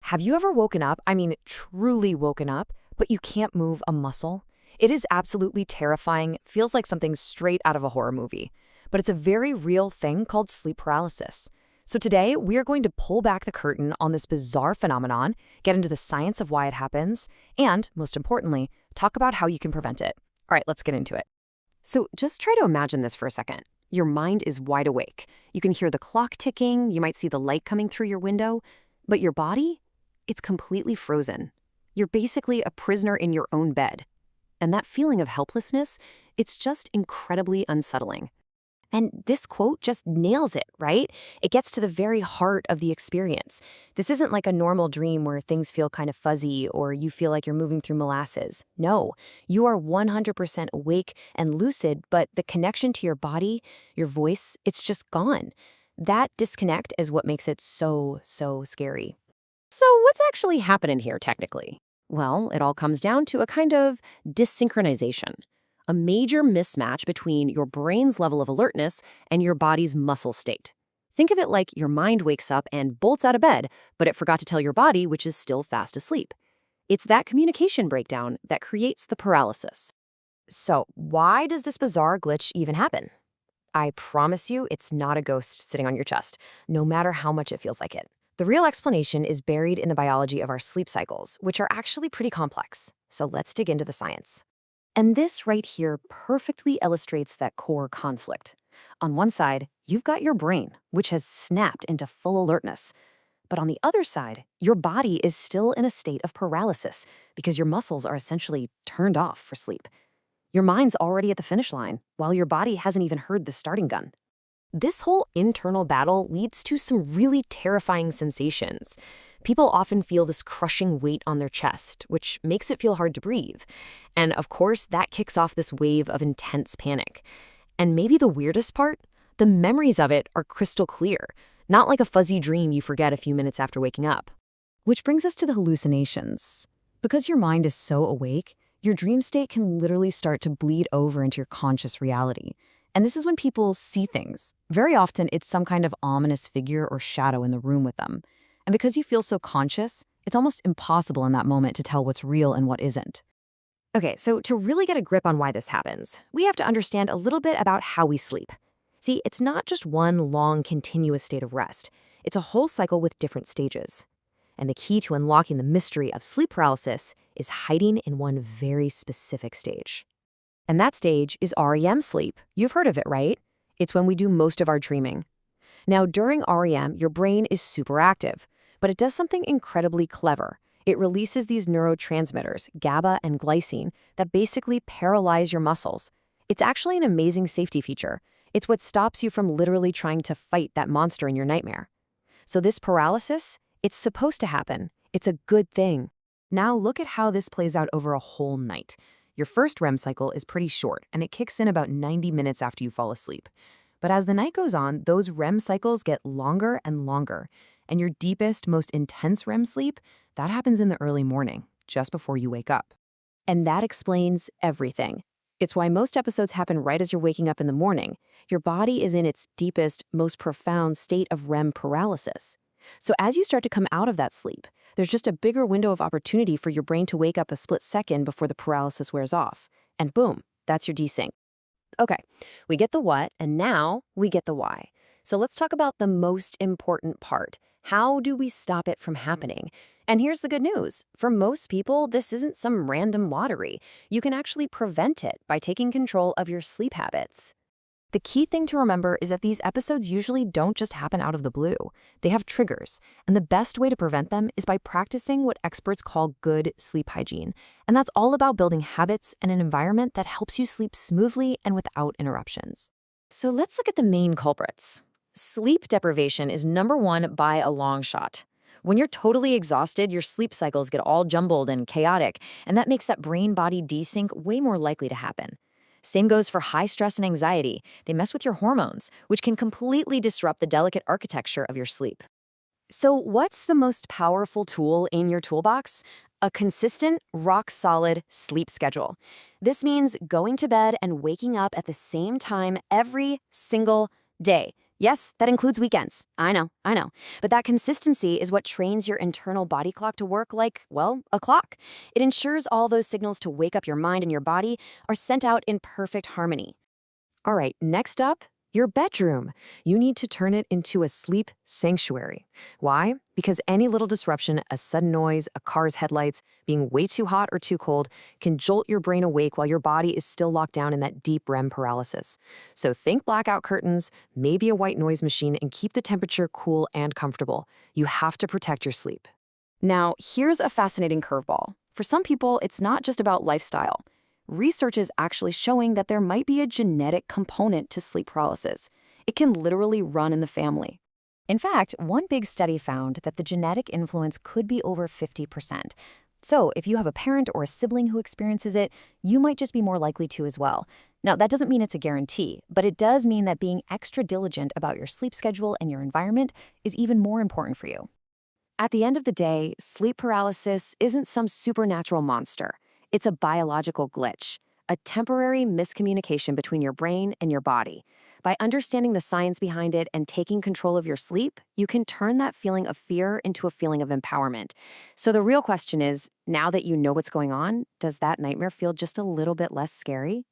Have you ever woken up, truly woken up, but you can't move a muscle? It is absolutely terrifying, feels like something straight out of a horror movie. But it's a very real thing called sleep paralysis. So today, we are going to pull back the curtain on this bizarre phenomenon, get into the science of why it happens, and, most importantly, talk about how you can prevent it. All right, let's get into it. So just try to imagine this for a second. Your mind is wide awake. You can hear the clock ticking, you might see the light coming through your window, but your body? It's completely frozen. You're basically a prisoner in your own bed. And that feeling of helplessness, it's just incredibly unsettling. And this quote just nails it, right? It gets to the very heart of the experience. This isn't like a normal dream where things feel kind of fuzzy or you feel like you're moving through molasses. No, you are 100% awake and lucid, but the connection to your body, your voice, it's just gone. That disconnect is what makes it so scary. So what's actually happening here technically? Well, it all comes down to a kind of dysynchronization, a major mismatch between your brain's level of alertness and your body's muscle state. Think of it like your mind wakes up and bolts out of bed, but it forgot to tell your body, which is still fast asleep. It's that communication breakdown that creates the paralysis. So why does this bizarre glitch even happen? I promise you it's not a ghost sitting on your chest, no matter how much it feels like it. The real explanation is buried in the biology of our sleep cycles, which are actually pretty complex. So let's dig into the science. And this right here perfectly illustrates that core conflict. On one side, you've got your brain, which has snapped into full alertness. But on the other side, your body is still in a state of paralysis because your muscles are essentially turned off for sleep. Your mind's already at the finish line, while your body hasn't even heard the starting gun. This whole internal battle leads to some really terrifying sensations. People often feel this crushing weight on their chest, which makes it feel hard to breathe. And of course, that kicks off this wave of intense panic. And maybe the weirdest part? The memories of it are crystal clear, not like a fuzzy dream you forget a few minutes after waking up. Which brings us to the hallucinations. Because your mind is so awake, your dream state can literally start to bleed over into your conscious reality. And this is when people see things. Very often, it's some kind of ominous figure or shadow in the room with them. And because you feel so conscious, it's almost impossible in that moment to tell what's real and what isn't. Okay, so to really get a grip on why this happens, we have to understand a little bit about how we sleep. See, it's not just one long, continuous state of rest. It's a whole cycle with different stages. And the key to unlocking the mystery of sleep paralysis is hiding in one very specific stage. And that stage is REM sleep. You've heard of it, right? It's when we do most of our dreaming. Now, during REM, your brain is super active, but it does something incredibly clever. It releases these neurotransmitters, GABA and glycine, that basically paralyze your muscles. It's actually an amazing safety feature. It's what stops you from literally trying to fight that monster in your nightmare. So this paralysis, it's supposed to happen. It's a good thing. Now look at how this plays out over a whole night. Your first REM cycle is pretty short, and it kicks in about 90 minutes after you fall asleep. But as the night goes on, those REM cycles get longer and longer. And your deepest, most intense REM sleep, that happens in the early morning, just before you wake up. And that explains everything. It's why most episodes happen right as you're waking up in the morning. Your body is in its deepest, most profound state of REM paralysis. So as you start to come out of that sleep, there's just a bigger window of opportunity for your brain to wake up a split second before the paralysis wears off. And boom, that's your desync. Okay, we get the what, and now we get the why. So let's talk about the most important part. How do we stop it from happening? And here's the good news. For most people, this isn't some random lottery. You can actually prevent it by taking control of your sleep habits. The key thing to remember is that these episodes usually don't just happen out of the blue. They have triggers, and the best way to prevent them is by practicing what experts call good sleep hygiene. And that's all about building habits and an environment that helps you sleep smoothly and without interruptions. So let's look at the main culprits. Sleep deprivation is number one by a long shot. When you're totally exhausted, your sleep cycles get all jumbled and chaotic, and that makes that brain-body desync way more likely to happen. Same goes for high stress and anxiety. They mess with your hormones, which can completely disrupt the delicate architecture of your sleep. So what's the most powerful tool in your toolbox? A consistent, rock-solid sleep schedule. This means going to bed and waking up at the same time every single day. Yes, that includes weekends. I know, I know. But that consistency is what trains your internal body clock to work like, well, a clock. It ensures all those signals to wake up your mind and your body are sent out in perfect harmony. All right, next up, your bedroom. You need to turn it into a sleep sanctuary. Why? Because any little disruption, a sudden noise, a car's headlights, being way too hot or too cold, can jolt your brain awake while your body is still locked down in that deep REM paralysis. So think blackout curtains, maybe a white noise machine, and keep the temperature cool and comfortable. You have to protect your sleep. Now, here's a fascinating curveball. For some people, it's not just about lifestyle. Research is actually showing that there might be a genetic component to sleep paralysis. It can literally run in the family. In fact, one big study found that the genetic influence could be over 50%. So, if you have a parent or a sibling who experiences it, you might just be more likely to as well. Now, that doesn't mean it's a guarantee, but it does mean that being extra diligent about your sleep schedule and your environment is even more important for you. At the end of the day, sleep paralysis isn't some supernatural monster. It's a biological glitch, a temporary miscommunication between your brain and your body. By understanding the science behind it and taking control of your sleep, you can turn that feeling of fear into a feeling of empowerment. So the real question is, now that you know what's going on, does that nightmare feel just a little bit less scary?